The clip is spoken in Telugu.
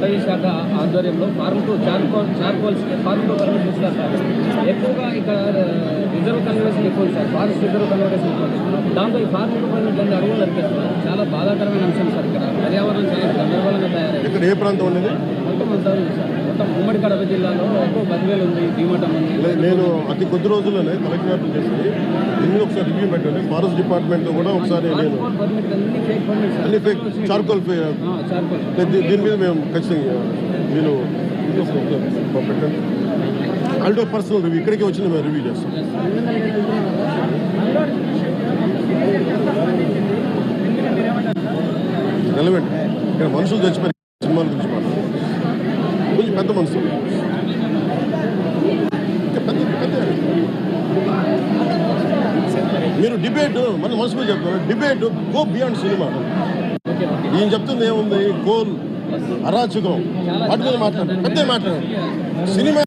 అటవీ శాఖ ఆధ్వర్యంలో ఫార్మ్ టు చార్కోల్స్కి ఫార్మ్ టు పర్మిట్ ఇస్తారు సార్. ఎక్కువగా ఇక్కడ రిజర్వ్ కన్వర్షన్ ఎక్కువ సార్, ఫారెస్ట్ రిజర్వ్ కన్వర్షన్ ఎక్కువ. దాంతో ఈ ఫార్మ్ టు పర్మిట్ అన్ని అడుగులు నడిపిస్తున్నారు. చాలా బాధాకరమైన అంశం సార్. ఇక్కడ పర్యావరణం చాలా గందరగోళంగా తయారైంది. ఇక్కడ ఏ ప్రాంతం అనేది మొత్తం అంతా ఉంది సార్. మొత్తం ఉమ్మడి కడప జిల్లాలో ఎక్కువ బదివేలు ఉంది, భీమటం ఉంది. నేను అతి కొద్ది రోజుల్లోనే కలెక్టర్ చేసి దీన్ని ఒకసారి రివ్యూ పెట్టండి. ఫారెస్ట్ డిపార్ట్మెంట్ కూడా ఒకసారి నేను అన్ని ఫేక్ చార్కోల్ దీని మీద మేము ఖచ్చితంగా నేను పెట్టండి. ఆల్టో పర్సనల్ రివ్యూ ఇక్కడికి వచ్చిన మేము రివ్యూ చేస్తాం. రెలవెంట్ ఇక్కడ మనుషులు చచ్చిపోయి సినిమాల గురించి మాట్లాడారు. కొంచెం పెద్ద మనుషులు మీరు డిబేట్ మన మనసు మీద చెప్తారు. Debate go beyond cinema. ఈయన చెప్తుంది ఏముంది, గోల్ అరాచకం వాటి మీద మాట్లాడారు. పెద్ద మాట్లాడారు. సినిమా